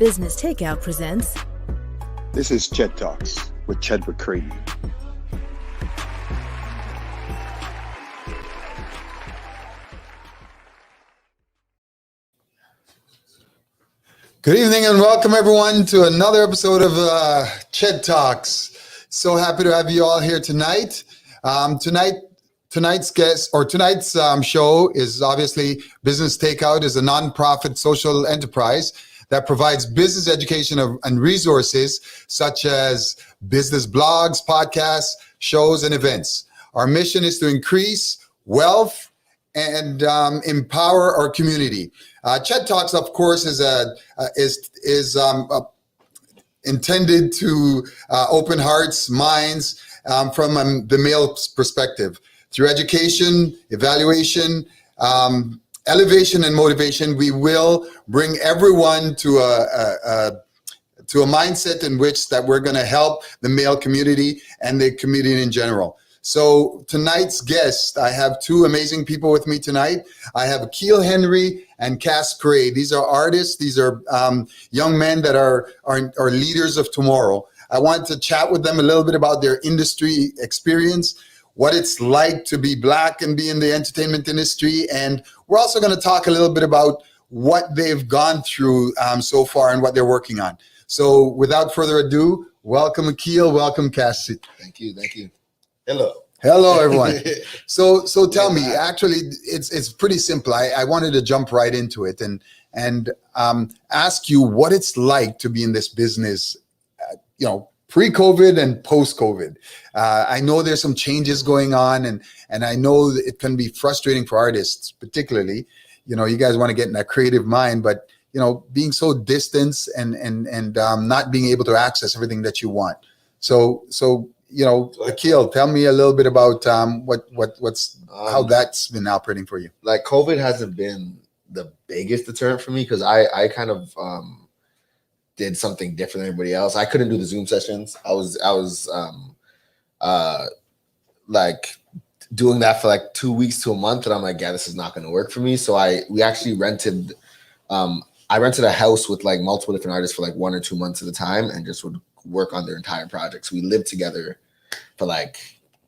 Business Takeout presents... This is Ched Talks with Chedwick Crieghtney. Good evening and welcome everyone to another episode of Ched Talks. So happy to have you all here tonight. Tonight's guest or tonight's show is obviously Business Takeout is a nonprofit social enterprise that provides business education and resources such as business blogs, podcasts, shows, and events. Our mission is to increase wealth and empower our community. Ched Talks, of course, is intended to open hearts, minds from the male's perspective. Through education, evaluation, elevation, and motivation, we will bring everyone to a mindset in which that we're going to help the male community and the community in general. So tonight's guest, I have two amazing people with me tonight. I have Akeel Henry and Cas Cray. These are artists. These are young men that are leaders of tomorrow. I want to chat with them a little bit about their industry experience, what it's like to be Black and be in the entertainment industry. And we're also going to talk a little bit about what they've gone through so far and what they're working on. So without further ado, welcome Akeel, welcome Cas. Thank you. Hello, everyone. So tell me, actually, it's pretty simple. I wanted to jump right into it and ask you what it's like to be in this business, pre-COVID and post-COVID. I know there's some changes going on, and I know that it can be frustrating for artists, particularly. You guys want to get in that creative mind, but being so distant and not being able to access everything that you want. So Akeel, tell me a little bit about what's how that's been operating for you. Like COVID hasn't been the biggest deterrent for me because I kind of did something different than everybody else. I couldn't do the Zoom sessions. I was like doing that for like 2 weeks to a month, and I'm like, yeah, this is not going to work for me. So we actually rented. I rented a house with like multiple different artists for like 1 or 2 months at a time, and just would work on their entire projects. We lived together for like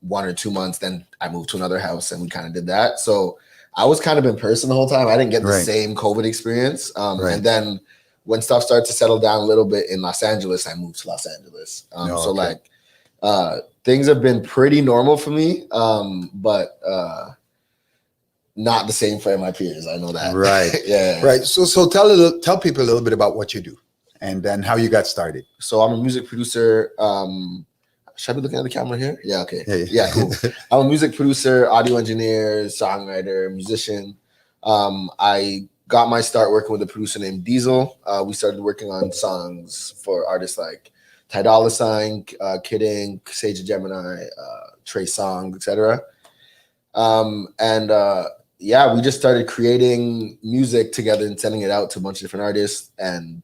1 or 2 months. Then I moved to another house and we kind of did that. So I was kind of in person the whole time. I didn't get the same COVID experience. And then when stuff started to settle down a little bit in Los Angeles, I moved to Los Angeles. Things have been pretty normal for me, but not the same for my peers. I know that. Right. Yeah. Right. So tell people a little bit about what you do and then how you got started. So I'm a music producer. Should I be looking at the camera here? Yeah, okay. Yeah, cool. I'm a music producer, audio engineer, songwriter, musician. I got my start working with a producer named Diesel. We started working on songs for artists like Ty Dolla $ign, Kid Ink, Sage of Gemini, Trey Songz, etc. We just started creating music together and sending it out to a bunch of different artists, and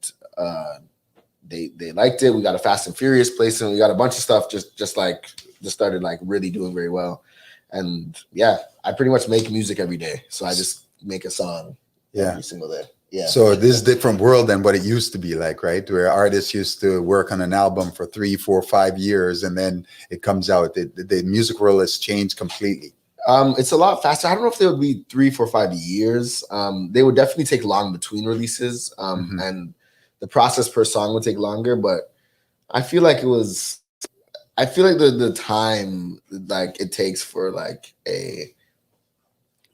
they liked it. We got a Fast and Furious placement. We got a bunch of stuff just started like really doing very well. And yeah, I pretty much make music every day. So I just make a song every single day. Yeah. So this is a different world than what it used to be like, right? Where artists used to work on an album for 3, 4, 5 years and then it comes out. The music world has changed completely. It's a lot faster. I don't know if they would be 3, 4, 5 years. They would definitely take long between releases. And the process per song would take longer, but I feel like the time like it takes for like a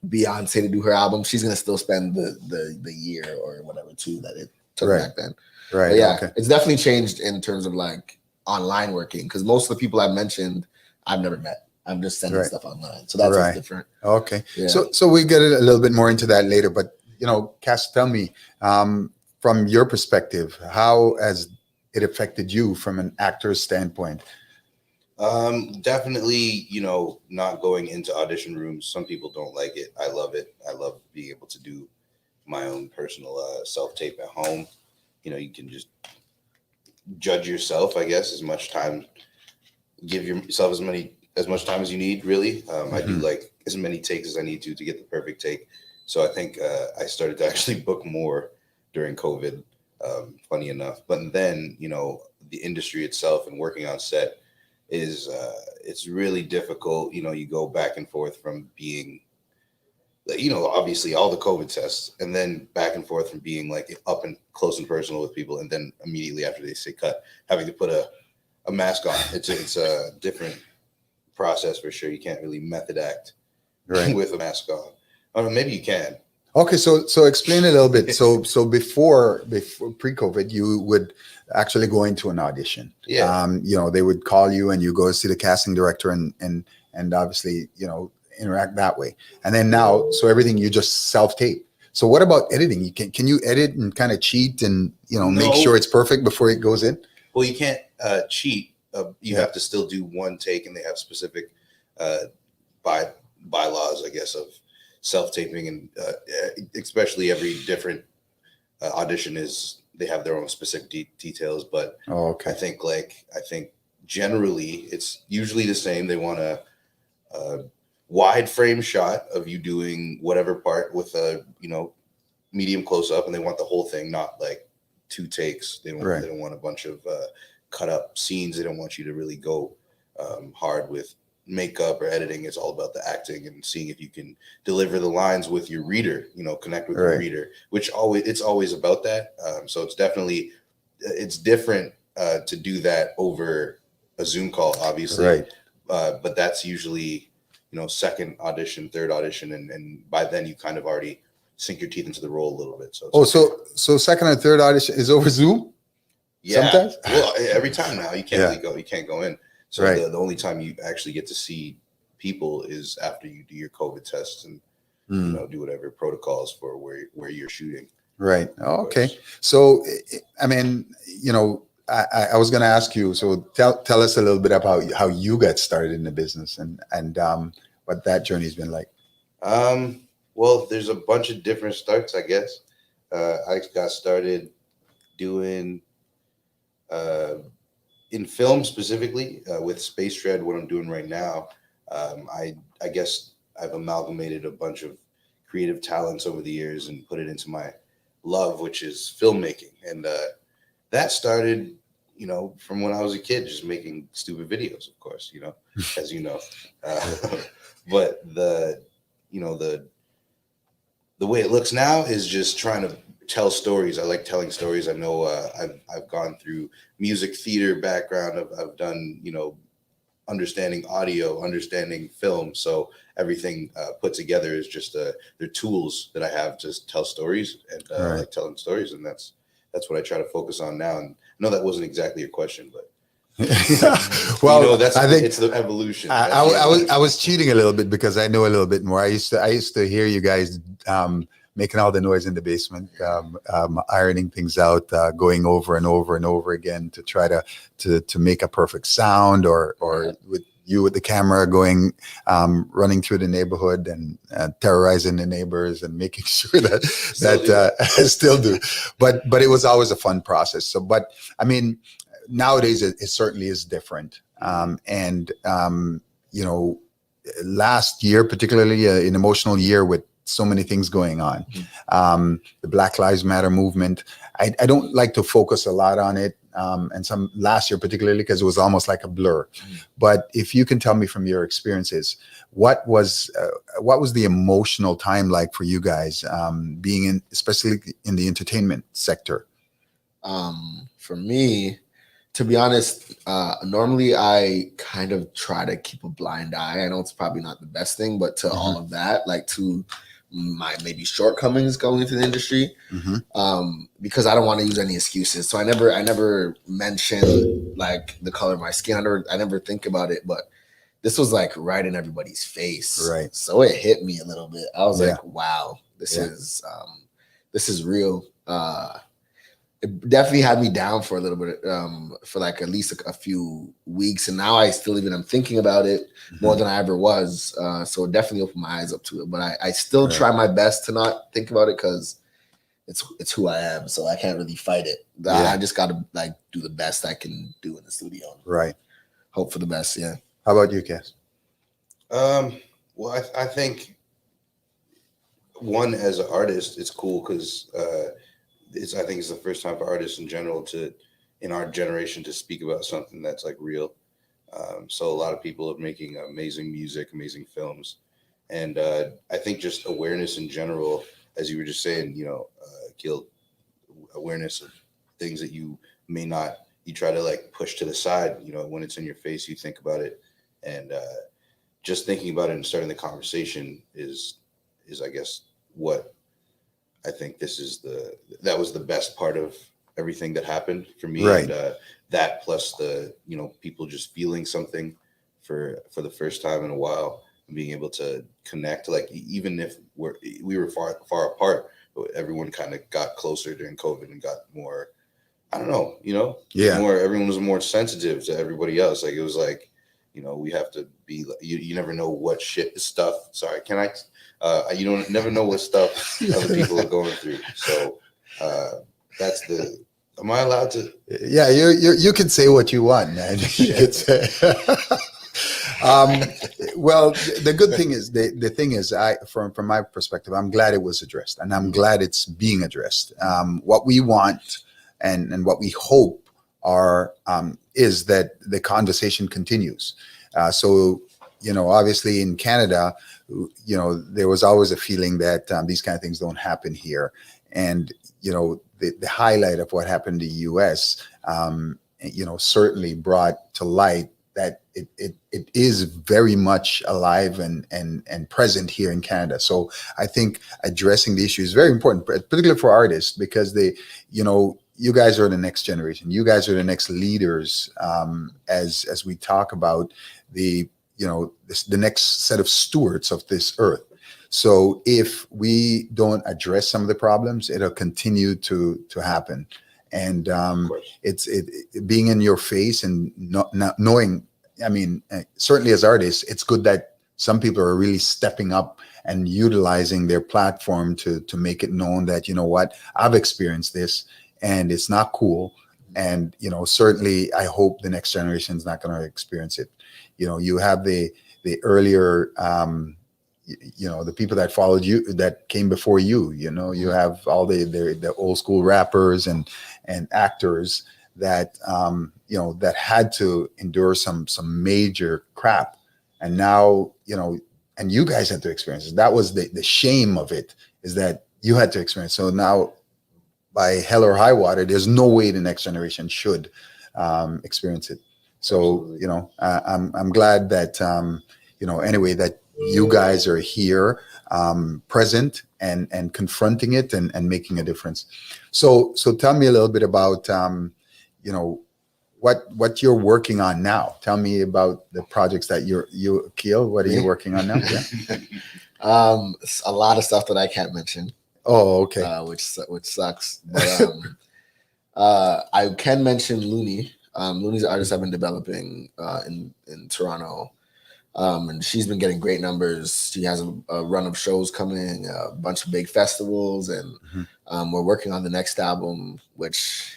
Beyonce to do her album, she's gonna still spend the year or whatever too that it took back then. Right. But yeah, It's definitely changed in terms of like online working because most of the people I mentioned I've never met. I'm just sending stuff online, so that's what's different. Okay. Yeah. So we get a little bit more into that later, but Cas, tell me. From your perspective, how has it affected you from an actor's standpoint? Definitely, not going into audition rooms. Some people don't like it. I love it. I love being able to do my own personal self-tape at home. You can just judge yourself, I guess, as much time. Give yourself as much time as you need, really. I do like as many takes as I need to get the perfect take. So I think I started to actually book more during COVID funny enough. But then, you know, the industry itself and working on set is it's really difficult. You know, you go back and forth from being, you know, obviously all the COVID tests, and then back and forth from being like up and close and personal with people, and then immediately after they say cut, having to put a mask on. It's a different process for sure. You can't really method act with a mask on. I mean, maybe you can. Okay, so explain a little bit. So before pre-COVID, you would actually go into an audition. Yeah. You know, they would call you and you go see the casting director and obviously, you know, interact that way. And then now, so everything you just self-tape. So what about editing? You can you edit and kind of cheat and, you know, make sure it's perfect before it goes in? Well, you can't cheat. You have to still do one take, and they have specific bylaws, I guess, of self-taping, and especially every different audition they have their own specific details. But I think generally it's usually the same. They want a wide frame shot of you doing whatever part with a, you know, medium close up, and they want the whole thing, not like 2 takes. They don't want a bunch of cut up scenes. They don't want you to really go hard with makeup or editing. It's all about the acting and seeing if you can deliver the lines with your reader, you know, connect with your reader, which it's always about that. So it's definitely, it's different to do that over a Zoom call, obviously. But that's usually, you know, second audition, third audition. And by then you kind of already sink your teeth into the role a little bit. So, so second or third audition is over Zoom? Yeah. Sometimes? Well, every time now you can't really go, you can't go in. So the only time you actually get to see people is after you do your COVID tests and, you know, do whatever protocols for where you're shooting. Right. Okay. So, I mean, you know, I was going to ask you, so tell us a little bit about how you got started in the business and what that journey's been like. Well, there's a bunch of different starts, I guess. I got started doing in film specifically with Spacedread, what I'm doing right now. I guess I've amalgamated a bunch of creative talents over the years and put it into my love, which is filmmaking. And that started, you know, from when I was a kid, just making stupid videos, of course, you know, as you know. But the way it looks now is just trying to tell stories. I like telling stories. I know I've gone through music theater background. I've done, you know, understanding audio, understanding film. So everything put together is just they're tools that I have to tell stories, and I like telling stories, and that's what I try to focus on now. And I know that wasn't exactly your question, but well, you know, I think it's the evolution. I was cheating a little bit because I know a little bit more. I used to hear you guys making all the noise in the basement, ironing things out, going over and over and over again to try to make a perfect sound, or with you with the camera going, running through the neighborhood and terrorizing the neighbors and making sure that I still do. But it was always a fun process. So, but I mean, nowadays it certainly is different. You know, last year, particularly an emotional year with so many things going on, the Black Lives Matter movement. I don't like to focus a lot on it. And some last year, particularly because it was almost like a blur. But if you can tell me from your experiences, what was the emotional time like for you guys, being especially in the entertainment sector? For me, to be honest, normally I kind of try to keep a blind eye. I know it's probably not the best thing, but to all of that, like to my maybe shortcomings going into the industry, because I don't want to use any excuses. So I never mention like the color of my skin. I never think about it, but this was like right in everybody's face. Right. So it hit me a little bit. I was like, wow, this is real. It definitely had me down for a little bit, for like at least a few weeks. And now I still I'm thinking about it more than I ever was. So it definitely opened my eyes up to it. But I still try my best to not think about it because it's who I am. So I can't really fight it. I just got to like do the best I can do in the studio. Right. Hope for the best. Yeah. How about you, Cas? Well, I think one, as an artist, it's cool because I think it's the first time for artists in general in our generation to speak about something that's like real. So a lot of people are making amazing music, amazing films. And I think just awareness in general, as you were just saying, Akeel, awareness of things that you may not, you try to like push to the side, when it's in your face, you think about it. And just thinking about it and starting the conversation is I guess what I think that was the best part of everything that happened for me. Right. And that plus the, people just feeling something for the first time in a while, and being able to connect, like even if we were far apart, but everyone kind of got closer during COVID and got more, I don't know, Yeah. more, everyone was more sensitive to everybody else. Like it was like, we have to be, you never know what stuff. Sorry, can I, you don't never know what stuff other people are going through. So am I allowed to? Yeah, you can say what you want, man. You could say. Well, the good thing is, the thing is, from my perspective, I'm glad it was addressed, and I'm glad it's being addressed. What we want and what we hope is that the conversation continues. So, obviously in Canada, there was always a feeling that these kind of things don't happen here. And, the highlight of what happened in the US, certainly brought to light that it is very much alive and present here in Canada. So I think addressing the issue is very important, particularly for artists, because you guys are the next generation. You guys are the next leaders, as we talk about the next set of stewards of this earth. So if we don't address some of the problems, it'll continue to happen. And it's being in your face and not knowing. I mean, certainly as artists, it's good that some people are really stepping up and utilizing their platform to make it known that, what, I've experienced this and it's not cool. And, certainly I hope the next generation is not going to experience it. You have the earlier, the people that followed you, that came before you, you have all the old school rappers and actors that, that had to endure some major crap. And now, and you guys had to experience it. That was the shame of it, is that you had to experience. So now, by hell or high water, there's no way the next generation should experience it. So, Absolutely. I'm glad that, anyway, that you guys are here, present and confronting it and making a difference. So tell me a little bit about, what you're working on now. Tell me about the projects that you Akeel, what are you working on now? Yeah. A lot of stuff that I can't mention. Oh, okay. Which sucks. But I can mention Looney. Looney's an artist I've been developing in Toronto. And she's been getting great numbers. She has a run of shows coming, a bunch of big festivals, and we're working on the next album, which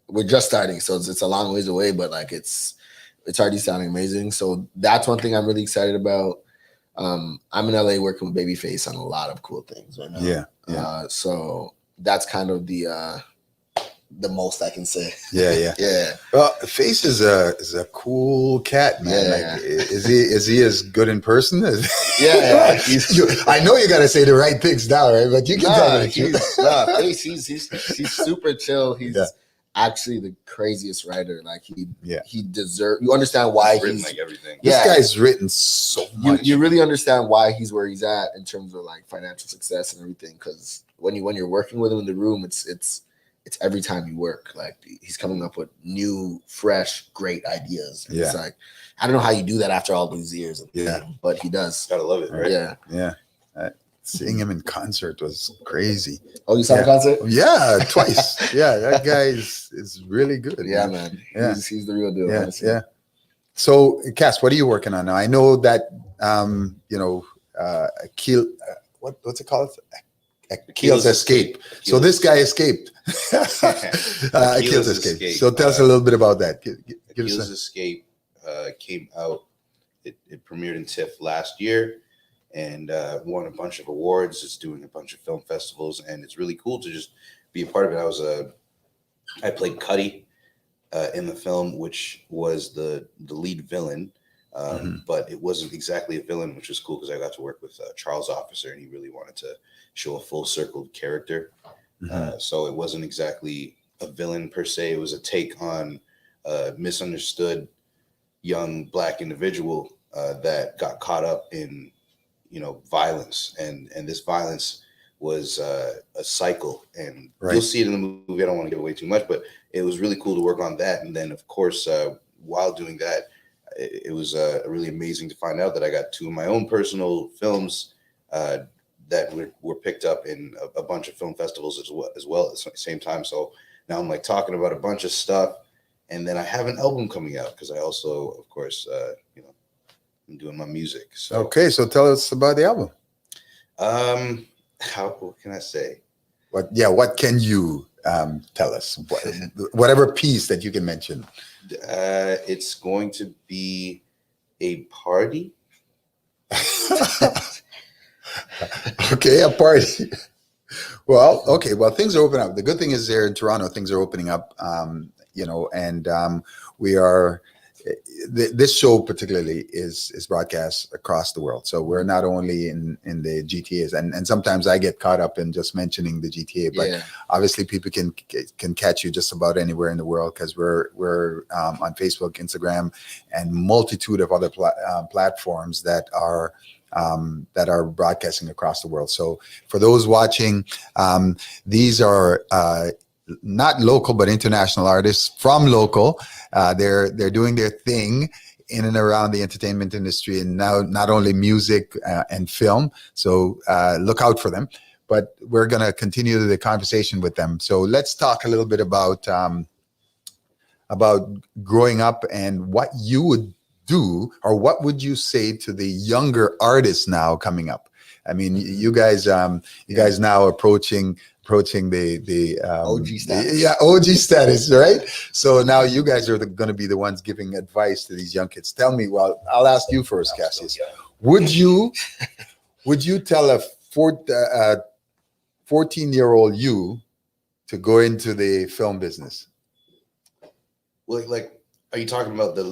we're just starting. So it's a long ways away, but like it's already sounding amazing. So that's one thing I'm really excited about. I'm in LA working with Babyface on a lot of cool things right now. Yeah. So that's kind of the most I can say. Yeah. Well, Face is a cool cat, man. Yeah. Like, is he as good in person? Yeah. I know you got to say the right things now, right? But you can tell me. Face. He's super chill. He's actually the craziest writer. Like he deserves. You understand why written he's like everything. This guy's written so much. You really understand why he's where he's at in terms of like financial success and everything. Because when you're working with him in the room, it's every time you work, like he's coming up with new, fresh, great ideas. And it's like, I don't know how you do that after all these years. But he does. Gotta love it, right? Yeah. Seeing him in concert was crazy. Oh, you saw the concert? Yeah, twice. Yeah, that guy is really good. Yeah, man. He's the real deal. Yeah. So, Cas, what are you working on now? I know that Akeel, what's it called? Akeel's escape. So this guy escaped. Akeel's escape. So tell us a little bit about that. Akeel's escape came out. It premiered in TIFF last year and won a bunch of awards. It's doing a bunch of film festivals, and it's really cool to just be a part of it. I played Cuddy in the film, which was the lead villain. But it wasn't exactly a villain, which was cool because I got to work with Charles Officer, and he really wanted to show a full circled character. So it wasn't exactly a villain per se. It was a take on a misunderstood young Black individual that got caught up in, violence, and this violence was a cycle, and you'll see it in the movie. I don't want to give away too much, but it was really cool to work on that. And then, of course, while doing that, it was really amazing to find out that I got 2 of my own personal films that were picked up in a bunch of film festivals as well at the same time. So now I'm like talking about a bunch of stuff, and then I have an album coming out because I also, of course, I'm doing my music. So okay, so tell us about the album. What can I say? What can you tell us? Whatever piece that you can mention. It's going to be a party. Okay, a party. Well, okay. Well, things are opening up. The good thing is there in Toronto, things are opening up. And we are. This show particularly is broadcast across the world. So we're not only in the GTAs, and sometimes I get caught up in just mentioning the GTA, but obviously people can catch you just about anywhere in the world because we're on Facebook, Instagram, and multitude of other platforms that are broadcasting across the world. So for those watching, these are not local but international artists from local. They're doing their thing in and around the entertainment industry, and now not only music and film. So look out for them. But we're going to continue the conversation with them. So let's talk a little bit about growing up and what you would do, or what would you say to the younger artists now coming up? I mean, you guys now approaching the OG status. OG status, right? So now you guys are going to be the ones giving advice to these young kids. Tell me, well, I'll ask you first, Cassius. Would you tell a 14-year-old you to go into the film business? Well, like, are you talking about the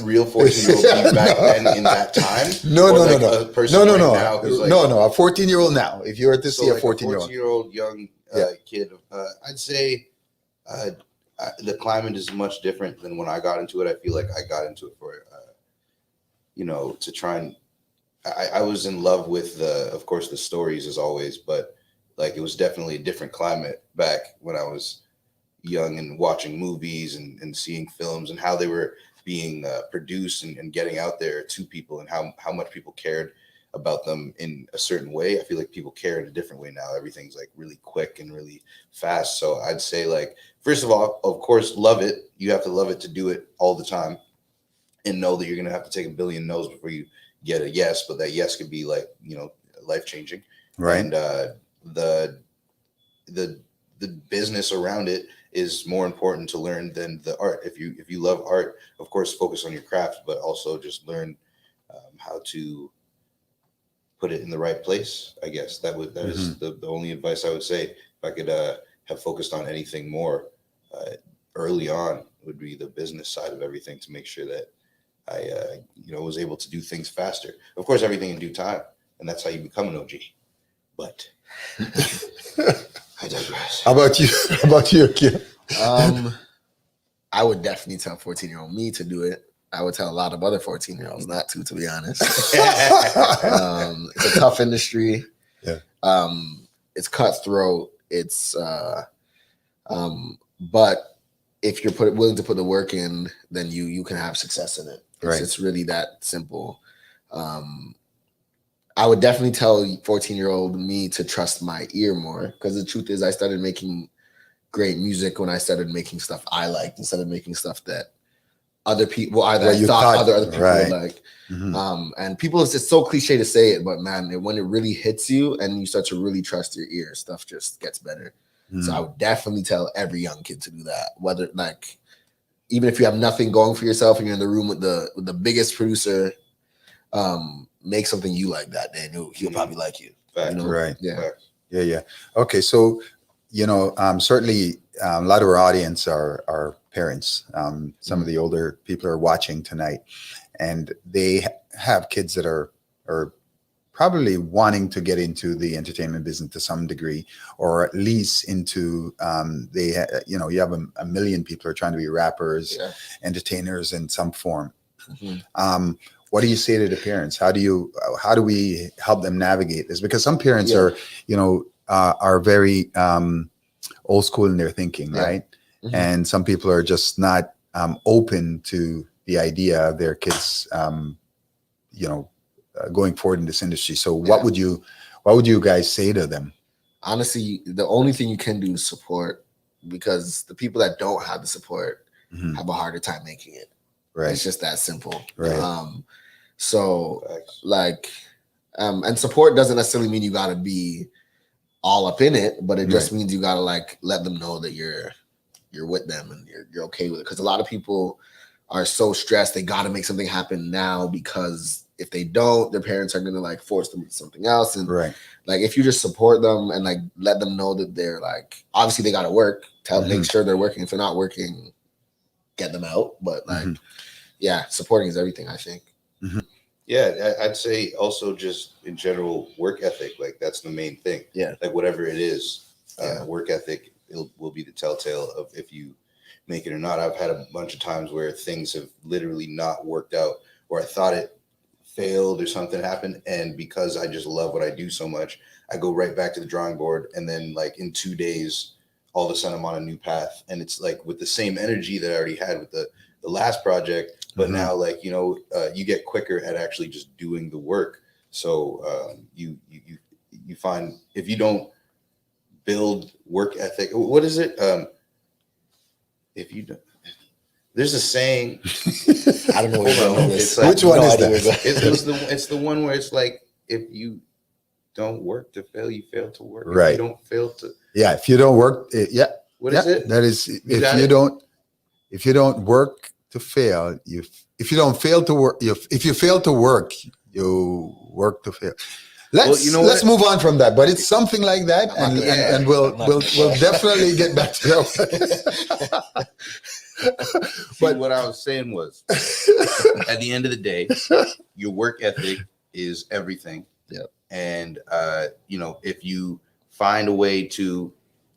real 14-year-old you back then in that time? No. A person now who's like, no. A 14-year-old now. If you were to see a 14-year-old. 14-year-old young kid, I'd say the climate is much different than when I got into it. I feel like I got into it for, to try and. I was in love with of course, the stories as always, but like it was definitely a different climate back when I was young and watching movies and seeing films and how they were being produced and getting out there to people, and how much people cared about them in a certain way. I feel like people care in a different way now. Everything's like really quick and really fast. So I'd say, like, first of all, of course, love it. You have to love it to do it all the time, and know that you're going to have to take a billion no's before you get a yes, but that yes could be like, life-changing. Right. And the business around it is more important to learn than the art. If you love art, of course, focus on your craft, but also just learn how to put it in the right place. I guess that is the only advice I would say. If I could have focused on anything more early on, would be the business side of everything, to make sure that I was able to do things faster. Of course, everything in due time, and that's how you become an OG. But I digress. How about you, Akeel? I would definitely tell 14-year-old me to do it. I would tell a lot of other 14-year-olds not to be honest. It's a tough industry. Yeah. It's cutthroat. It's but if you're willing to put the work in, then you can have success in it. It's really that simple. I would definitely tell 14-year-old me to trust my ear more, because the truth is I started making great music when I started making stuff I liked, instead of making stuff that other people either thought other people would like. And people, it's so cliche to say it, but man, when it really hits you and you start to really trust your ear, stuff just gets better. So I would definitely tell every young kid to do that. Whether, like, even if you have nothing going for yourself and you're in the room with the biggest producer, make something you like that day, and he'll probably like you. Fact. Right. Yeah. Yeah. Okay. So certainly a lot of our audience are parents. Some of the older people are watching tonight, and they have kids that are probably wanting to get into the entertainment business to some degree, or at least into you have a million people who are trying to be rappers, entertainers in some form. What do you say to the parents? How do we help them navigate this? Because some parents are very old school in their thinking, right? And some people are just not open to the idea of their kids, going forward in this industry. So what would you guys say to them? Honestly, the only thing you can do is support, because the people that don't have the support have a harder time making it. Right. It's just that simple. Right. And support doesn't necessarily mean you got to be all up in it, but it just means you got to let them know that you're with them and you're okay with it. Because a lot of people are so stressed, they got to make something happen now, because if they don't, their parents are gonna force them to something else. And if you just support them and let them know that they're obviously they got to work, make sure they're working. If they're not working, get them out. But supporting is everything, I think. Yeah, I'd say also just in general work ethic. That's the main thing. Yeah. Whatever it is, work ethic will be the telltale of if you make it or not. I've had a bunch of times where things have literally not worked out, or I thought it failed or something happened, and because I just love what I do so much, I go right back to the drawing board, and then in 2 days, all of a sudden I'm on a new path, and it's with the same energy that I already had with the last project, but now you get quicker at actually just doing the work. So you find if you don't build work ethic, what is it? If you don't. There's a saying. I don't know which one is that? It's the one where it's if you don't work to fail, you fail to work. Right. If you don't fail to. Yeah. If you don't work, What is it? That is if you don't work to fail, if you don't fail to work, if you fail to work, you work to fail. Let's move on from that, but it's something like that, and we'll definitely get back to that. But what I was saying was, at the end of the day, your work ethic is everything. Yeah. And if you find a way to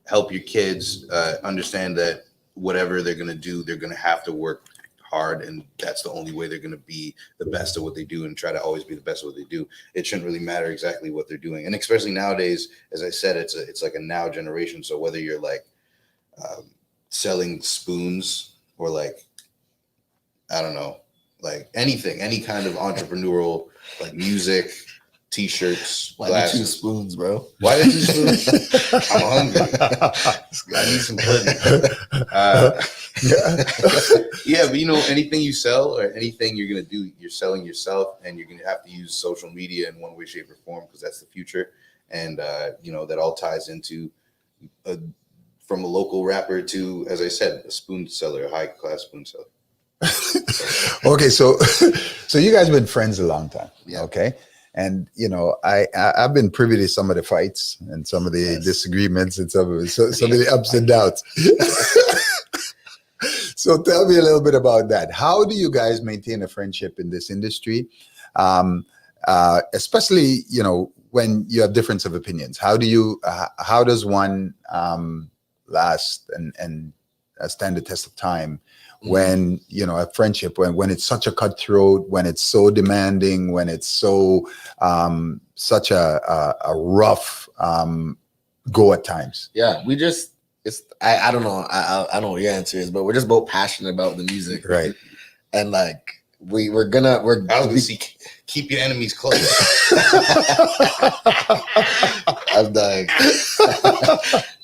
help your kids understand that whatever they're going to do, they're going to have to work hard, and that's the only way they're going to be the best at what they do, and try to always be the best at what they do. It shouldn't really matter exactly what they're doing, and especially nowadays, as I said, it's like a now generation. So whether you're selling spoons or I don't know, anything, any kind of entrepreneurial, music, t-shirts, Why did you choose spoons, bro? Why did you spoons? I'm hungry. I need some pudding. Yeah, but anything you sell or anything you're gonna do, you're selling yourself, and you're gonna have to use social media in one way, shape, or form, because that's the future. And that all ties into from a local rapper to, as I said, a spoon seller, a high class spoon seller. Okay, so you guys have been friends a long time. Yeah. Okay. And I've been privy to some of the fights and some of the disagreements and some of the ups and downs. So tell me a little bit about that. How do you guys maintain a friendship in this industry, especially when you have difference of opinions? How does one last and stand the test of time when a friendship, when it's such a cutthroat, when it's so demanding, when it's so such a rough go at times? Yeah, I don't know. I don't know what your answer is, but we're just both passionate about the music, right? And we're keep your enemies close. I'm dying.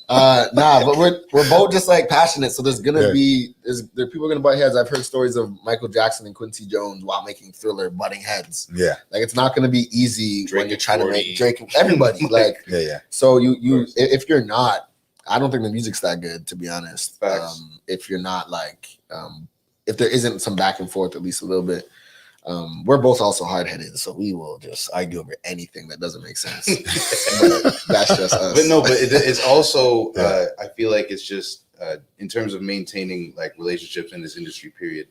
But we're both just passionate. So there's gonna be there are people gonna butt heads. I've heard stories of Michael Jackson and Quincy Jones while making Thriller butting heads. Yeah, it's not gonna be easy Drake when you're trying 40. to make Drake and everybody yeah. So you if you're not, I don't think the music's that good, to be honest. Facts. If you're not if there isn't some back and forth, at least a little bit. We're both also hard-headed, so we will just argue over anything that doesn't make sense. But that's just us. But no, but it's also I feel like it's just in terms of maintaining like relationships in this industry period,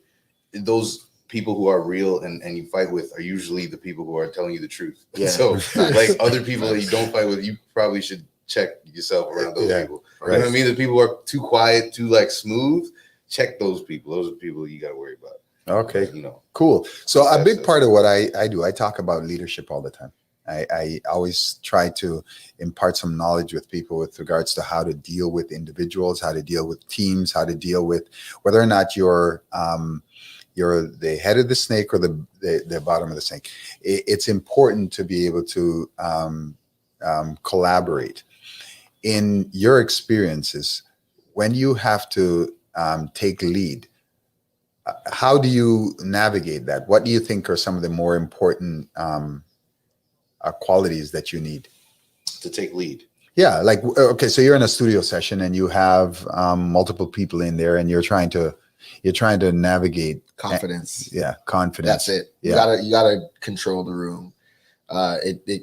those people who are real and you fight with are usually the people who are telling you the truth. Yeah. So like other people that you don't fight with, you probably should check yourself around those people. Right. You know what I mean? The people who are too quiet, too like smooth, check those people. Those are the people you got to worry about. Okay. You know. Cool. So a big part of what I do, I talk about leadership all the time. I always try to impart some knowledge with people with regards to how to deal with individuals, how to deal with teams, how to deal with whether or not you're the head of the snake or the bottom of the snake. It's important to be able to collaborate. In your experiences, when you have to take lead, how do you navigate that? What do you think are some of the more important qualities that you need to take lead? Yeah, like, okay, so you're in a studio session and you have multiple people in there and you're trying to navigate confidence. Confidence. That's it. Yeah. You gotta control the room.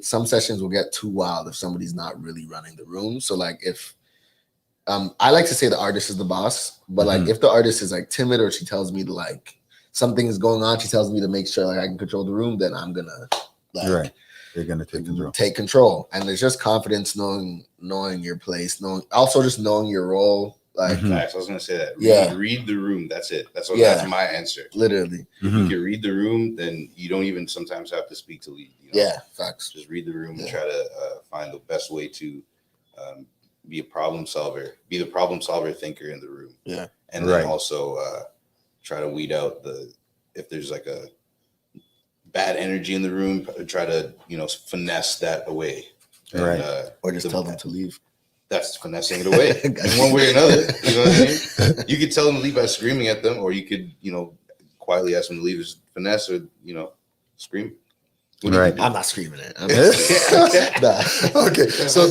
Some sessions will get too wild if somebody's not really running the room. So like if I like to say the artist is the boss, but like if the artist is like timid or she tells me to like something is going on, she tells me to make sure like I can control the room, then I'm gonna like right. You're gonna take control. And it's just confidence, knowing your place, knowing your role. Like Facts. I was gonna say that. Read the room. That's it. That's my answer. Literally. If you can read the room, then you don't even sometimes have to speak to lead. You know? Yeah, facts. Just read the room and try to find the best way to be a problem solver, be the problem solver thinker in the room. Yeah. And then also try to weed out if there's like a bad energy in the room, try to, finesse that away. Right. And, or just tell them to leave. That's finessing it away in one way or another. You know what I mean? You could tell them to leave by screaming at them, or you could, quietly ask them to leave as finesse or, scream. Right. I'm not screaming it. Okay. So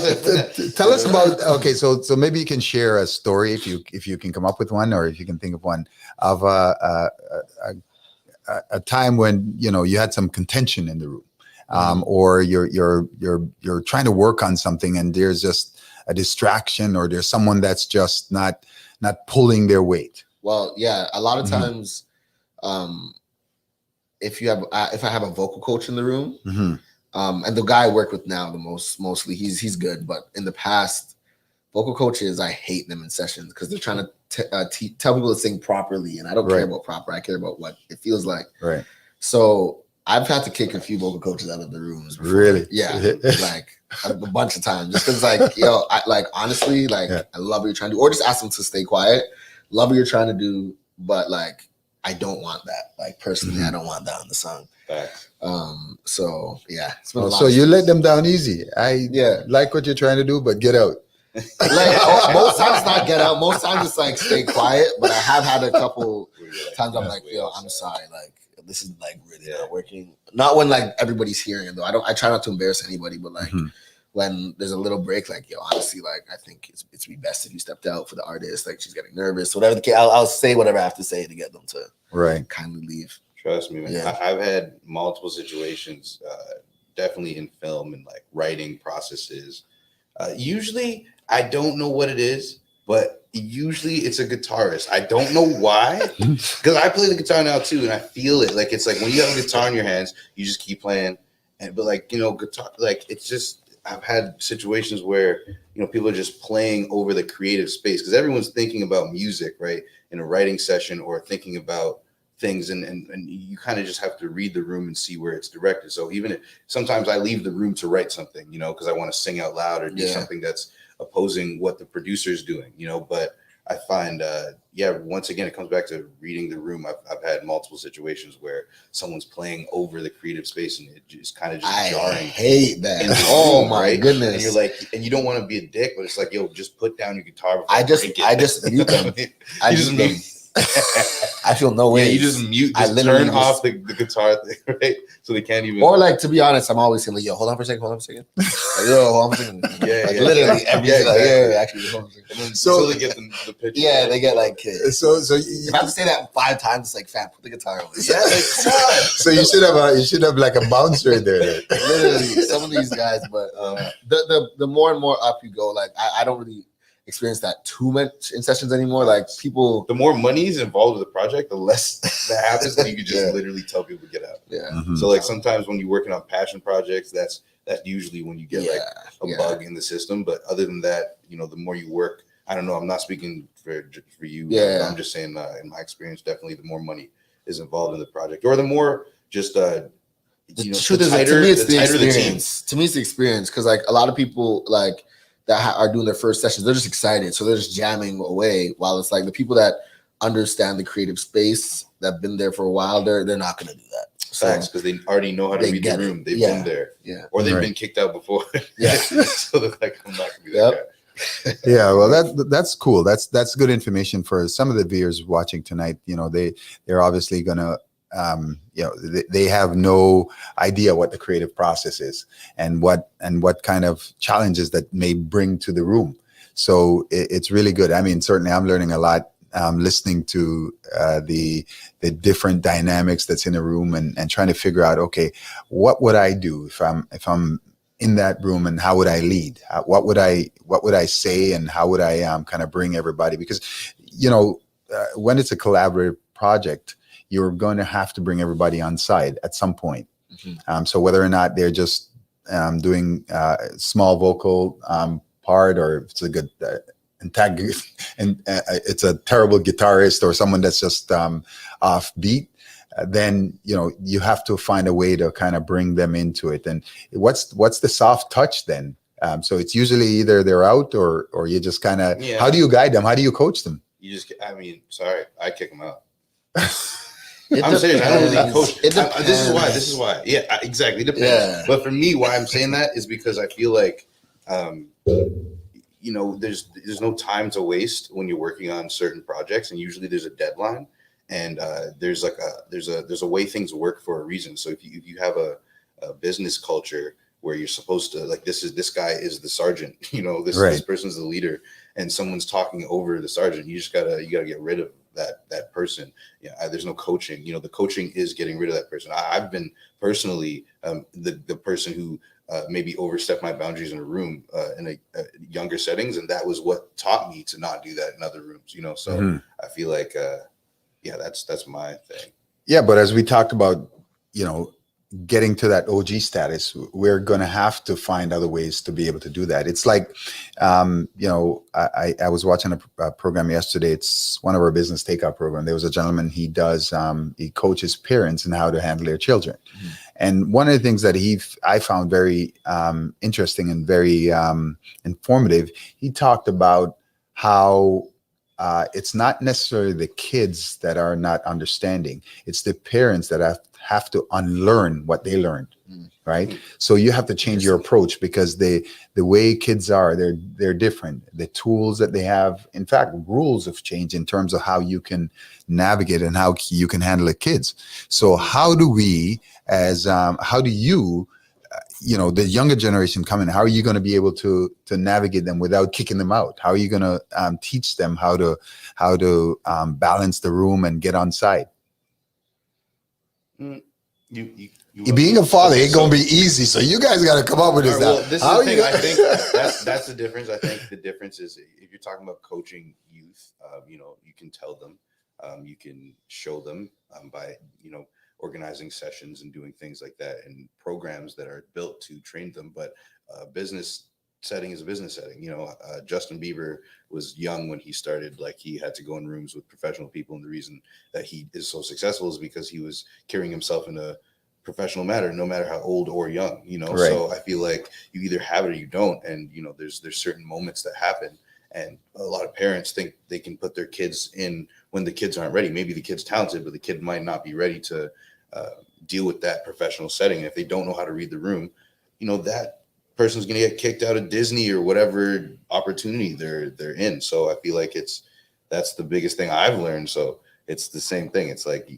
tell us about, so maybe you can share a story if you can come up with one, or if you can think of one of a time when, you had some contention in the room, or you're trying to work on something and there's just a distraction, or there's someone that's just not pulling their weight. Well, yeah, a lot of times, if I have a vocal coach in the room, and the guy I work with now, mostly he's good, but in the past, vocal coaches, I hate them in sessions because they're trying to tell people to sing properly, and I don't care about proper. I care about what it feels like. Right. So I've had to kick a few vocal coaches out of the rooms before. Really? Yeah, like a bunch of times, just because honestly, I love what you're trying to do, or just ask them to stay quiet. Love what you're trying to do, but like I don't want that. Like personally, I don't want that on the song. Facts. So yeah, it's been a lot. So you let them down easy. I Yeah. like what you're trying to do, but get out. Like most times not get out. Most times it's like stay quiet. But I have had a couple times I'm like, yo, I'm sorry, like this is like really not working. Not when like everybody's hearing it though. I try not to embarrass anybody, but like when there's a little break, like yo, honestly, like I think it's be best if you stepped out for the artist. Like she's getting nervous, whatever the case. I'll say whatever I have to say to get them to kindly leave. Trust me, man. Yeah. I've had multiple situations, definitely in film and like writing processes. Usually, I don't know what it is, but usually it's a guitarist. I don't know why, because I play the guitar now too, and I feel it. Like it's like when you have a guitar in your hands, you just keep playing, but like guitar, like it's just. I've had situations where people are just playing over the creative space because everyone's thinking about music, right, in a writing session or thinking about things, and you kind of just have to read the room and see where it's directed. So even if sometimes I leave the room to write something, because I want to sing out loud or do something that's opposing what the producer's doing, but I find, once again, it comes back to reading the room. I've had multiple situations where someone's playing over the creative space and it just kind of jarring. I hate that. Room, my right? goodness. And you're like, and you don't want to be a dick, but it's like, yo, just put down your guitar. I just mute them. I just mute them. I feel no way. Yeah, you just mute, I just literally turn off the guitar thing, right? So they can't even. Or like, to be honest, I'm always saying like, yo, hold on for a second. Like, yo, hold on for a second. Yeah, like yeah, literally yeah. every Yeah, single, exactly. actually, hold on for a second. And then So- so they get the picture. Yeah, they get like, So if I have to say that 5 times, it's like, fam, put the guitar away. Yeah, like, come on. So you should have like a bouncer there. Literally, some of these guys, but the more and more up you go, like I don't really experience that too much in sessions anymore. Like people, The more money is involved with the project, the less that happens. And you can just Yeah. literally tell people to get out. yeah, Mhm. So like sometimes when you're working on passion projects, that's usually when you get like a bug in the system. But other than that, the more you work, I don't know. I'm not speaking for you. Yeah. I'm just saying in my experience, definitely the more money is involved in the project, or the more just The truth is, to me, it's the tighter experience. To me, it's the experience because, like, a lot of people like that are doing their first sessions, they're just excited, so they're just jamming away. While it's like the people that understand the creative space, that've been there for a while, they're not going to do that. So, Facts, because they already know how to They read the get it. room. They've Yeah. been there, yeah, or they've Right. been kicked out before. Yeah. So they're like, I'm not gonna be that guy. Yeah, well, that's cool. That's good information for some of the viewers watching tonight. They're obviously gonna, they have no idea what the creative process is and what kind of challenges that may bring to the room. So it's really good. I mean, certainly I'm learning a lot. Listening to the different dynamics that's in a room and trying to figure out, okay, what would I do if I'm in that room, and how would I lead? What would I say, and how would I kind of bring everybody? Because when it's a collaborative project, you're going to have to bring everybody on side at some point. Mhm. So whether or not they're just doing small vocal part, or if it's a good antagonist and it's a terrible guitarist, or someone that's just off beat, then you have to find a way to kind of bring them into it. And what's the soft touch then? So it's usually either they're out or you just kind of, Yeah. how do you guide them? How do you coach them? Sorry, I kick them out. It I'm serious. I don't really depends. coach. It depends. This is why. Yeah, exactly. It depends. Yeah. But for me, why I'm saying that is because I feel like, there's no time to waste when you're working on certain projects, and usually there's a deadline, and there's a way things work for a reason. So if you have a business culture where you're supposed to, like, this guy is the sergeant, this person's the leader, and someone's talking over the sergeant, you gotta get rid of that person. There's no coaching. The coaching is getting rid of that person. I've been personally the person who maybe overstepped my boundaries in a room in a younger settings, and that was what taught me to not do that in other rooms. So Mhm. I feel like that's my thing. Yeah, but as we talked about, getting to that OG status, we're going to have to find other ways to be able to do that. It's like, I was watching a program yesterday. It's one of our business takeout program. There was a gentleman, he coaches parents in how to handle their children. Mm-hmm. And one of the things that I found very interesting and very informative, he talked about how it's not necessarily the kids that are not understanding. It's the parents that have to unlearn what they learned, right? So you have to change your approach, because the way kids are, they're different. The tools that they have, in fact, rules have changed in terms of how you can navigate and how you can handle the kids. So how do you, the younger generation coming, how are you going to be able to navigate them without kicking them out? How are you going to teach them how to balance the room and get on side? You being a father ain't gonna be easy, so you guys got to come up with this. Well, this is the thing. I think that's the difference. I think the difference is, if you're talking about coaching youth, you can tell them, you can show them by organizing sessions and doing things like that, and programs that are built to train them. But business setting is a business setting. Justin Bieber was young when he started. Like, he had to go in rooms with professional people, and the reason that he is so successful is because he was carrying himself in a professional manner, no matter how old or young. Right. So I feel like you either have it or you don't, and there's certain moments that happen, and a lot of parents think they can put their kids in when the kids aren't ready. Maybe the kid's talented, but the kid might not be ready to deal with that professional setting. If they don't know how to read the room, that person's going to get kicked out of Disney or whatever opportunity they're in. So I feel like that's the biggest thing I've learned. So it's the same thing. It's like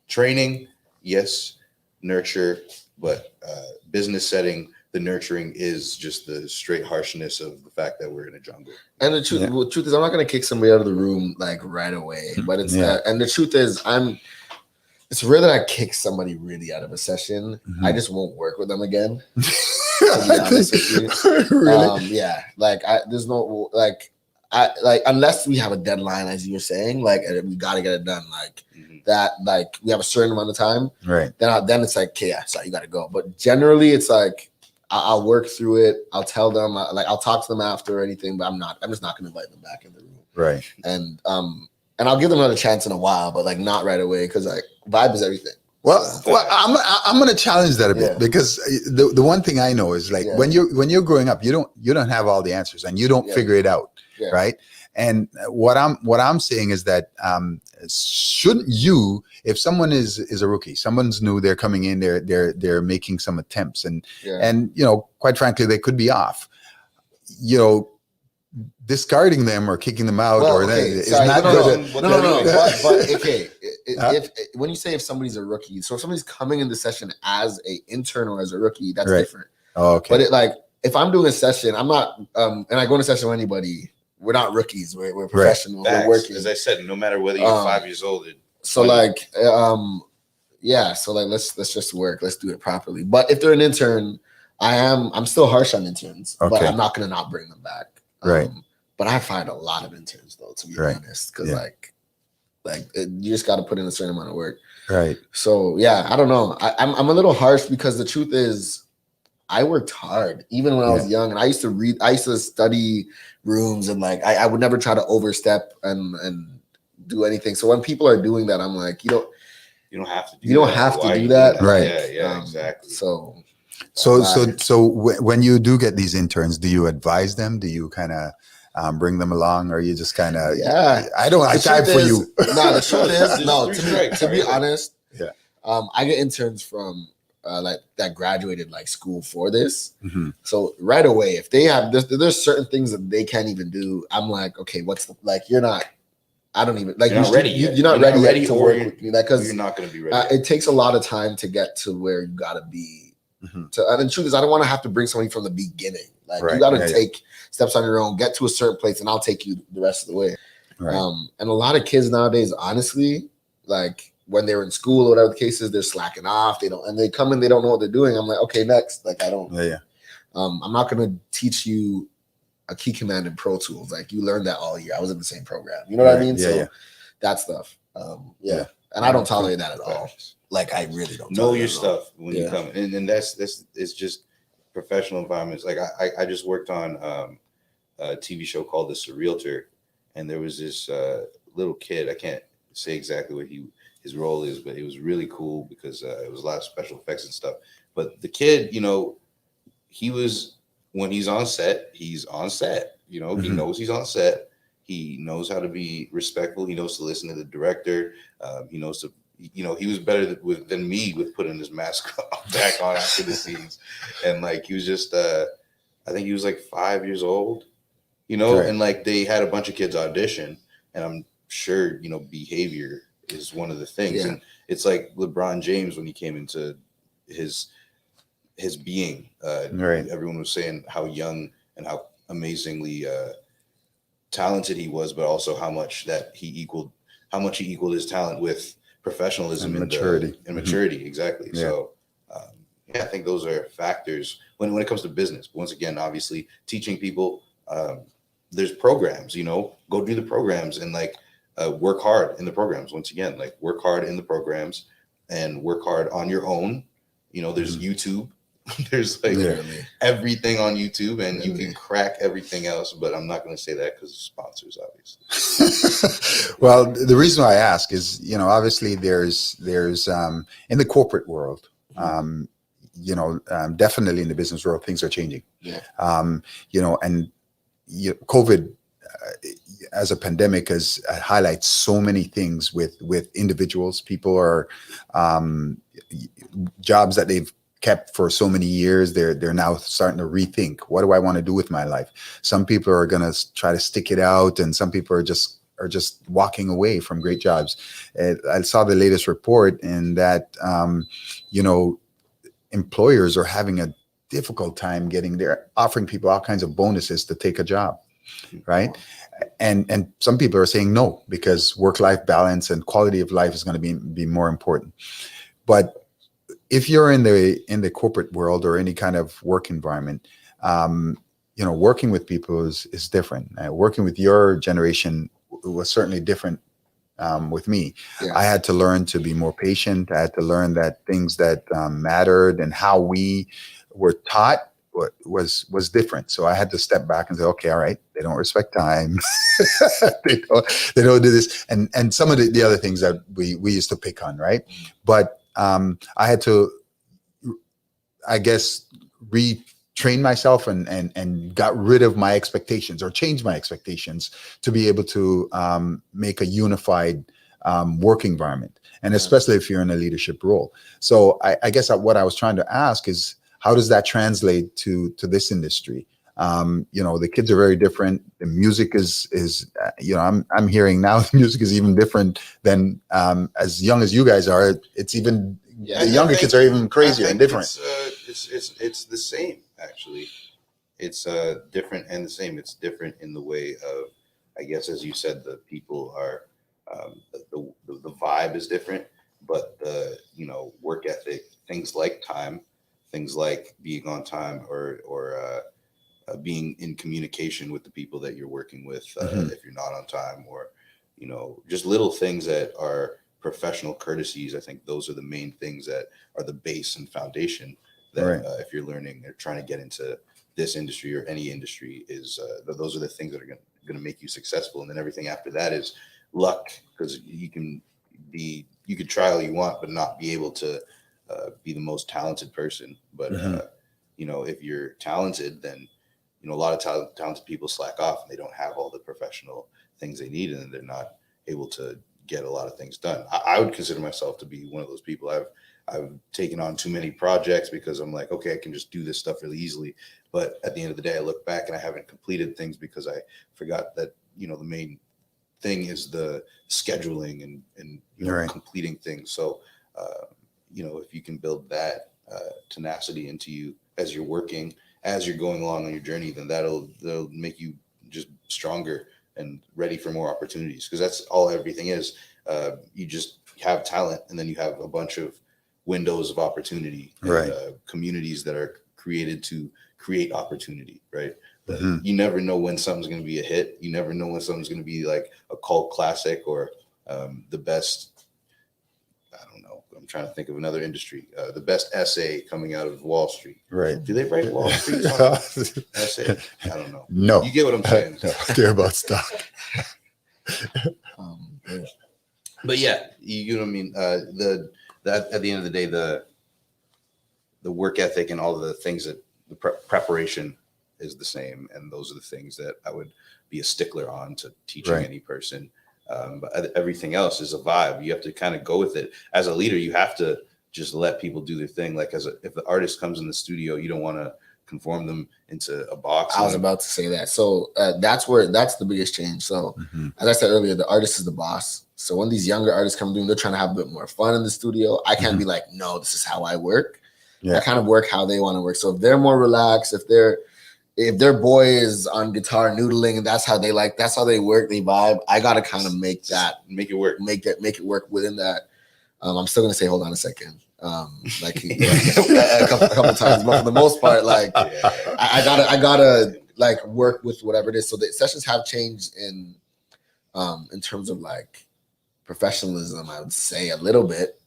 training, yes, nurture, but business setting, the nurturing is just the straight harshness of the fact that we're in a jungle. And the truth is, I'm not gonna kick somebody out of the room like right away. But it's and the truth is, it's rare that I kick somebody really out of a session. I just won't work with them again. To be honest with you. Really? Yeah, like there's no like unless we have a deadline, as you were saying, like and we got to get it done, like that, like we have a certain amount of time, Right. Then it's like, okay, yeah, sorry, you got to go. But generally, it's like I'll work through it. I'll tell them, like I'll talk to them after or anything, but I'm just not going to invite them back in the room. Right. And I'll give them another chance in a while, but like not right away, because like vibe is everything. Well, I'm going to challenge that a bit, because the one thing I know is like when you're growing up, you don't have all the answers and you don't figure it out, right? And what I'm saying is that shouldn't you, if someone is a rookie, someone's new, they're coming in, they're making some attempts, and quite frankly, they could be off. Discarding them or kicking them out is not good. No. But okay, when you say if somebody's a rookie, so if somebody's coming in the session as a intern or as a rookie, that's different. Oh, okay. But if I'm doing a session, I'm not, and I go in a session with anybody, we're not rookies. We're professionals. We're working. As I said, no matter whether you're 5 years old. So let's just work. Let's do it properly. But if they're an intern, I'm still harsh on interns, but I'm not going to not bring them back. Right. But I find a lot of interns though, to be honest, because you just got to put in a certain amount of work. Right. So yeah, I don't know. I'm a little harsh because the truth is, I worked hard even when I was young, and I used to read. I used to study rooms, and like I would never try to overstep and do anything. So when people are doing that, I'm like, you don't have to do that. Right. Yeah. Exactly. So when you do get these interns, do you advise them? Do you kind of bring them along, or you just kind of I time for you? No, the truth is to be honest, I get interns from that graduated like school for this. So right away, if they have there's certain things that they can't even do, I'm like, okay, what's the you're not. I don't even like. You're not ready yet. You're not ready to work with me, because you're not going to be ready. It takes a lot of time to get to where you got to be. And the truth is, I don't want to have to bring somebody from the beginning. Like you got to take steps on your own, get to a certain place, and I'll take you the rest of the way. Right. And a lot of kids nowadays, honestly, like when they're in school or whatever the case is, they're slacking off. And they come in, they don't know what they're doing. I'm like, okay, next. Like I don't. I'm not going to teach you a key command in Pro Tools. Like you learned that all year. I was in the same program. You know what I mean? That stuff. And I don't tolerate that at all. Like I really don't know your stuff when you come, and that's it's just professional environments. Like I just worked on a TV show called The Surrealtor, and there was this little kid. I can't say exactly what his role is, but it was really cool because it was a lot of special effects and stuff. But the kid, he was, when he's on set, he's on set. He knows he's on set. He knows how to be respectful. He knows to listen to the director. He knows to. He was better than me with putting his mask back on after the scenes. And like, he was just, I think he was like 5 years old, and like they had a bunch of kids audition, and I'm sure, behavior is one of the things. And it's like LeBron James, when he came into his being, everyone was saying how young and how amazingly talented he was, but also how much he equaled his talent with professionalism and maturity. Exactly. So I think those are factors when it comes to business. But once again, obviously teaching people, there's programs, go do the programs and like work hard in the programs. Once again, like work hard in the programs and work hard on your own. There's YouTube. There's like everything on YouTube, and you can crack everything else, but I'm not going to say that because of sponsors, obviously. Well, the reason why I ask is, obviously there's in the corporate world, definitely in the business world, things are changing. And COVID as a pandemic has highlights so many things with individuals. People are jobs that they've kept for so many years, they're now starting to rethink, what do I want to do with my life? Some people are going to try to stick it out, and some people are just are just walking away from great jobs. I saw the latest report, and that employers are having a difficult time they're offering people all kinds of bonuses to take a job, right? And some people are saying no, because work-life balance and quality of life is going to be more important. But if you're in the corporate world or any kind of work environment, working with people is different. Working with your generation was certainly different with me. Yeah. I had to learn to be more patient. I had to learn that things that mattered and how we were taught was different. So I had to step back and say, okay, all right, they don't respect time. they don't do this. And some of the other things that we used to pick on, right? But I had to, I guess, retrain myself and got rid of my expectations or change my expectations to be able to make a unified work environment. And especially if you're in a leadership role. So I guess what I was trying to ask is, how does that translate to this industry? The kids are very different. The music is I'm hearing now the music is even different than as young as you guys are. It's even the younger kids are even crazier and different. It's the same, actually. It's different and the same. It's different in the way of, I guess, as you said, the people are the vibe is different, but the work ethic, things like time, things like being on time or being in communication with the people that you're working with, if you're not on time, or just little things that are professional courtesies. I think those are the main things that are the base and foundation that if you're learning or trying to get into this industry or any industry, is those are the things that are going to make you successful. And then everything after that is luck, because you could try all you want but not be able to be the most talented person. But if you're talented, then a lot of talented people slack off and they don't have all the professional things they need, and they're not able to get a lot of things done. I would consider myself to be one of those people. I've taken on too many projects because I'm like, okay, I can just do this stuff really easily. But at the end of the day, I look back and I haven't completed things because I forgot that, the main thing is the scheduling and completing things. So, if you can build that tenacity into you as you're working, as you're going along on your journey, then that'll make you just stronger and ready for more opportunities. Because that's all everything is. You just have talent, and then you have a bunch of windows of opportunity, and, communities that are created to create opportunity, right? You never know when something's going to be a hit. You never know when something's going to be like a cult classic or the best. I don't know. I'm trying to think of another industry. The best essay coming out of Wall Street. Right. Do they write Wall Street essay? I don't know. No. You get what I'm saying? No, they're about stock. But yeah, you know what I mean? That at the end of the day, the work ethic and all of the things that the preparation is the same. And those are the things that I would be a stickler on to teaching any person. But everything else is a vibe. You have to kind of go with it. As a leader, you have to just let people do their thing. Like if the artist comes in the studio, you don't want to conform them into a box. I was about to say that. So that's the biggest change. So as I said earlier, the artist is the boss. So when these younger artists come through, they're trying to have a bit more fun in the studio. I can't be like, no, this is how I work. Yeah. I kind of work how they want to work. So if they're more relaxed, if their boy is on guitar noodling and that's how they work, they vibe, I gotta kind of make it work within that. I'm still gonna say, hold on a second. A couple times, but for the most part, I gotta like work with whatever it is. So the sessions have changed in terms of like professionalism, I would say a little bit.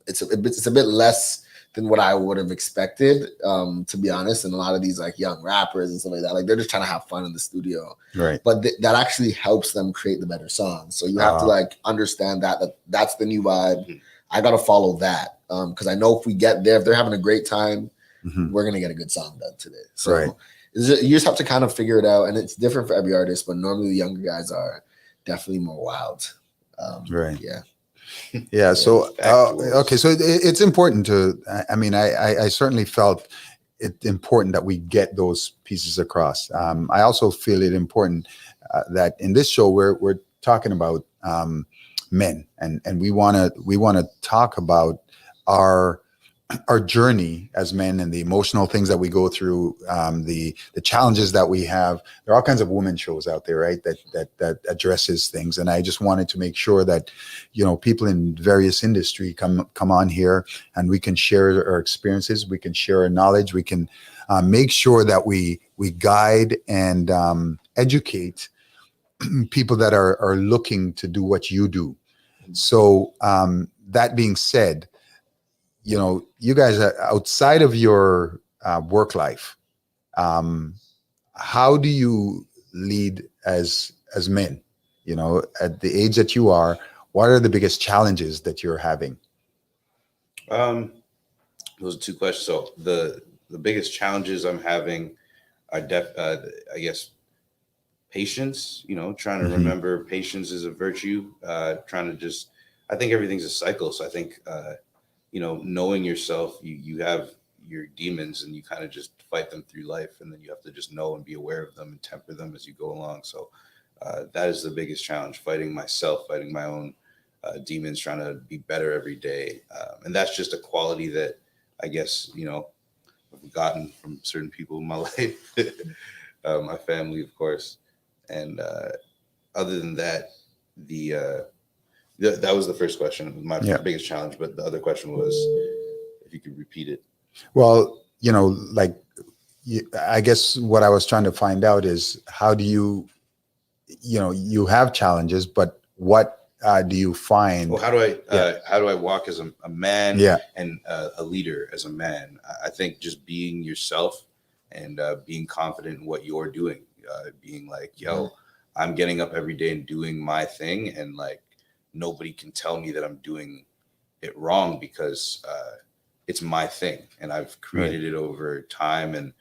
It's a bit less than what I would have expected, to be honest. And a lot of these like young rappers and stuff like that, like they're just trying to have fun in the studio. Right. But that actually helps them create the better songs. So you have to like understand that's the new vibe. I got to follow that. Cause I know if we get there, if they're having a great time, we're going to get a good song done today. So you just have to kind of figure it out. And it's different for every artist, but normally the younger guys are definitely more wild. Yeah. Yeah. So, okay. So it's important to, I certainly felt it important that we get those pieces across. I also feel it important that in this show, we're talking about men, and we want to talk about our journey as men and the emotional things that we go through, the challenges that we have. There are all kinds of women shows out there, right? That addresses things. And I just wanted to make sure that, people in various industry come on here and we can share our experiences. We can share our knowledge. We can make sure that we guide and educate people that are looking to do what you do. So that being said, you guys are outside of your work life. How do you lead as men? At the age that you are, what are the biggest challenges that you're having? Those are two questions. So the biggest challenges I'm having are I guess patience. Trying to remember patience is a virtue. Trying to just, I think everything's a cycle. So I think knowing yourself, you have your demons and you kind of just fight them through life, and then you have to just know and be aware of them and temper them as you go along. So that is the biggest challenge, fighting myself, fighting my own demons, trying to be better every day. And that's just a quality that I guess, I've gotten from certain people in my life, my family, of course. And other than that, that was the first question, my biggest challenge. But the other question was, if you could repeat it. Well, I guess what I was trying to find out is, how do you have challenges, but what do you find? Well, how do I walk as a man and a leader as a man? I think just being yourself and being confident in what you're doing, being like, I'm getting up every day and doing my thing, and like, nobody can tell me that I'm doing it wrong, because it's my thing and I've created it over time, and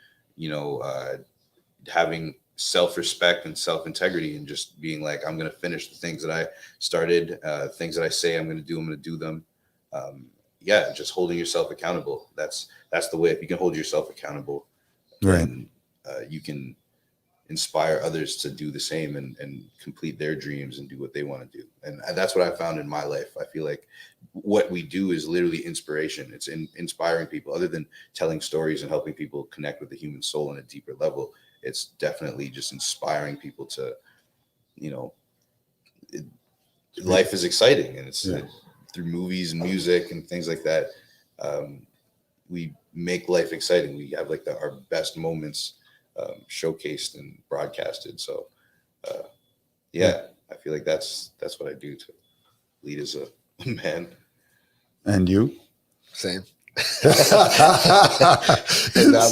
having self-respect and self-integrity, and just being like, I'm going to finish the things that I started, things that I say I'm going to do them. Just holding yourself accountable. That's the way. If you can hold yourself accountable, then you can inspire others to do the same and complete their dreams and do what they want to do. And that's what I found in my life. I feel like what we do is literally inspiration. It's inspiring people. Other than telling stories and helping people connect with the human soul on a deeper level, it's definitely just inspiring people to, life is exciting, and it's through movies and music and things like that. We make life exciting. We have like our best moments showcased and broadcasted. So I feel like that's what I do to lead as a man. And you? Same. Not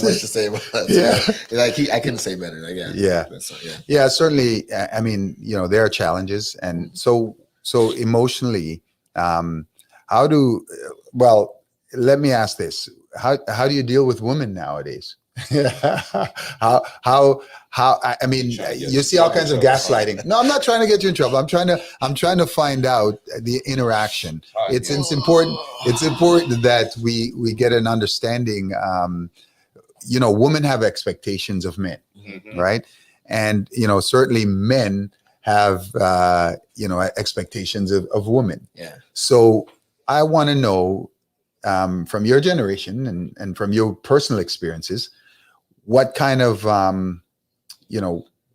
much to say about that. I couldn't say better. Certainly. I mean, there are challenges, and so emotionally, let me ask this: how do you deal with women nowadays? how I mean, you see all kinds of gaslighting. No, I'm not trying to get you in trouble. I'm trying to find out the interaction. It's important that we get an understanding. Women have expectations of men, right? And certainly men have expectations of women. So I want to know, from your generation and from your personal experiences, what kind of,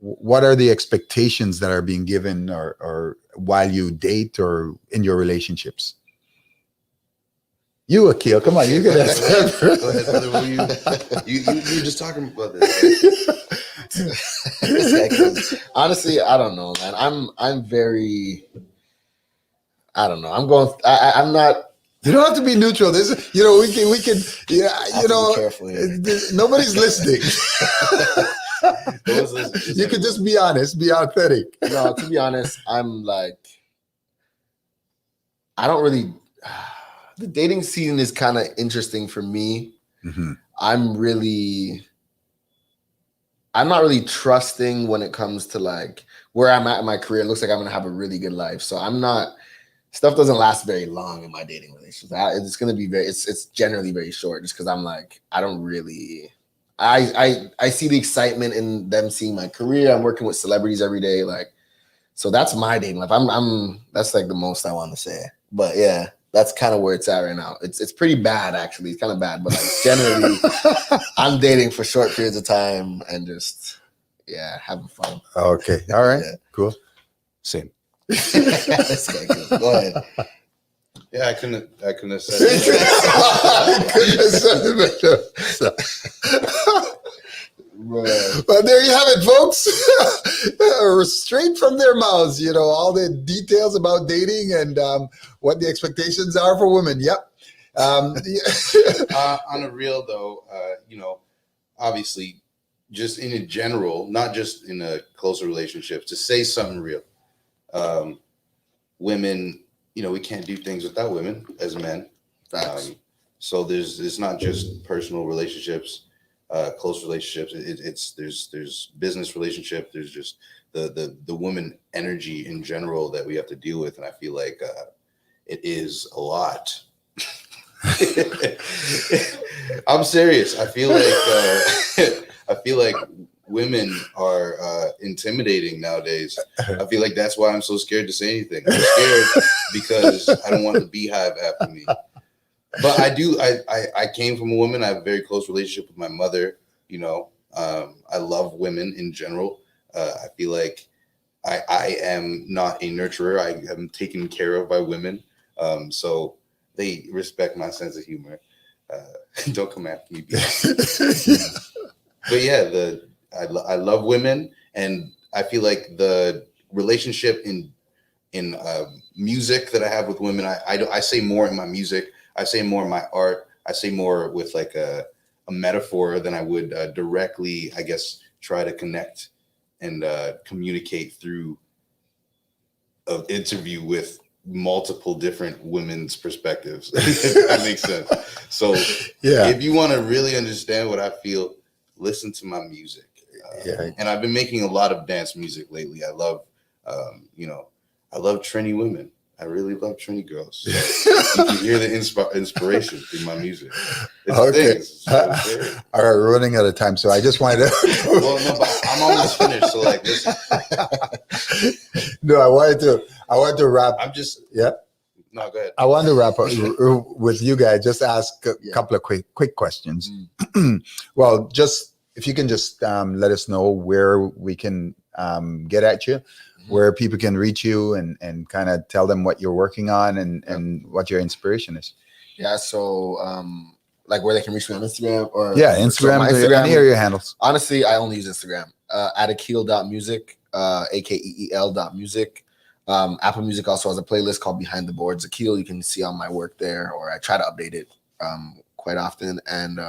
what are the expectations that are being given or while you date or in your relationships? You, Akeel, come on, you can answer. Go ahead, brother. You were just talking about this. Honestly, I don't know, man. I'm very, I don't know. I'm not. You don't have to be neutral. This is, we can, careful here. Nobody's listening. You could just be honest, be authentic. No, to be honest, I'm like, I don't really, the dating scene is kind of interesting for me. Mm-hmm. I'm not really trusting when it comes to like where I'm at in my career. It looks like I'm going to have a really good life. So stuff doesn't last very long in my dating relationship. It's going to be it's generally very short, just because I'm like, I don't really, I see the excitement in them seeing my career. I'm working with celebrities every day. Like, So that's my dating life. I'm that's like the most I want to say. But yeah, that's kind of where it's at right now. It's pretty bad actually. It's kind of bad, but like generally, I'm dating for short periods of time and just having fun. Okay, all right, Yeah. cool. Same. This guy goes, go ahead. Yeah, I couldn't have said Well, there you have it, folks. Straight from their mouths, all the details about dating and what the expectations are for women. Yep. On a real though, obviously, just in general, not just in a closer relationship, to say something real. Women, we can't do things without women as men. So it's not just personal relationships, close relationships. There's business relationship. There's just the woman energy in general that we have to deal with, and I feel like it is a lot. I'm serious. I feel like women are intimidating nowadays. I feel like that's why I'm so scared to say anything. I'm scared because I don't want the beehive after me. But I do. I came from a woman. I have a very close relationship with my mother. I love women in general. I feel like I am not a nurturer. I am taken care of by women. So they respect my sense of humor. Don't come after me. But yeah, I love women, and I feel like the relationship in music that I have with women, I say more in my music. I say more in my art. I say more with like a metaphor than I would directly, I guess, try to connect and communicate through an interview with multiple different women's perspectives. If that makes sense. So if you want to really understand what I feel, listen to my music. And I've been making a lot of dance music lately. I love, I love Trini women. I really love Trini girls. So you can hear the inspiration in my music. Okay. All right, we're running out of time, so I just wanted to. Well, no, but I'm almost finished. So like, listen. No, I wanted to wrap. I'm just. Yeah. No, go ahead. I wanted to wrap up with you guys. Just ask a couple of quick questions. Well, just if you can just let us know where we can get at you, where people can reach you, and kind of tell them what you're working on and what your inspiration is. Yeah, so like where they can reach me on Instagram or Instagram, so any of your handles. Honestly, I only use Instagram. At Akeel.music, AKEEL.music. Apple Music also has a playlist called Behind the Boards Akeel. You can see all my work there, or I try to update it quite often. And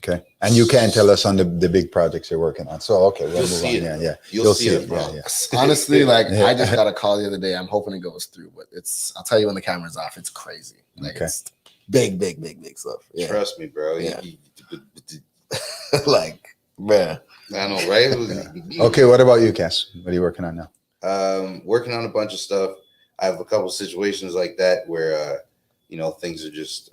Okay. And you can tell us on the big projects you're working on. So, okay, we'll move on. Yeah. You'll see it. Honestly, like I just got a call the other day. I'm hoping it goes through, but I'll tell you when the camera's off. It's crazy. Like it's big stuff. Yeah. Trust me, bro. Yeah. Like, man. I know, right? Okay, what about you, Cas? What are you working on now? Working on a bunch of stuff. I have a couple situations like that where, things are just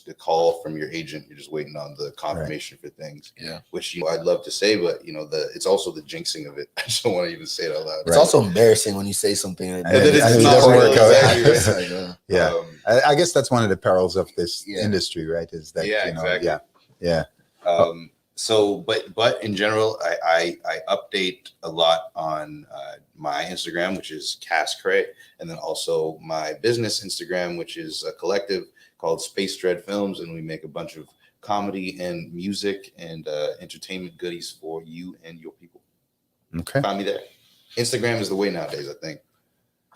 a call from your agent. You're just waiting on the confirmation for things. Yeah. Which I'd love to say, but it's also the jinxing of it. I just don't want to even say it out loud. It's also embarrassing when you say something and it doesn't work out. I guess that's one of the perils of this industry, right? Is that exactly. Yeah. So, but in general, I update a lot on my Instagram, which is Cas Cray, and then also my business Instagram, which is a collective called Spacedread Films, and we make a bunch of comedy and music and entertainment goodies for you and your people. Okay. Find me there. Instagram is the way nowadays, I think.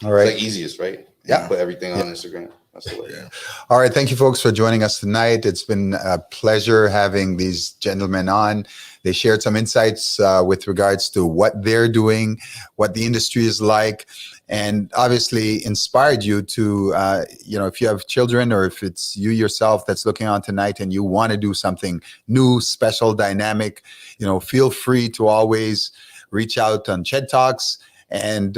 All right. It's like easiest, right? Yeah. You put everything on Instagram. That's the way. Yeah. All right. Thank you, folks, for joining us tonight. It's been a pleasure having these gentlemen on. They shared some insights with regards to what they're doing, what the industry is like, and obviously inspired you to, if you have children or if it's you yourself that's looking on tonight and you want to do something new, special, dynamic, feel free to always reach out on Ched Talks, and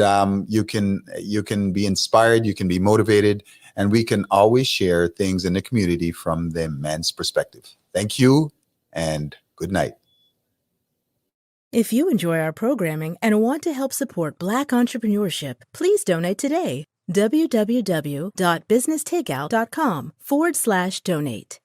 you can be inspired, you can be motivated, and we can always share things in the community from the men's perspective. Thank you, and good night. If you enjoy our programming and want to help support Black entrepreneurship, please donate today. www.businesstakeout.com/donate.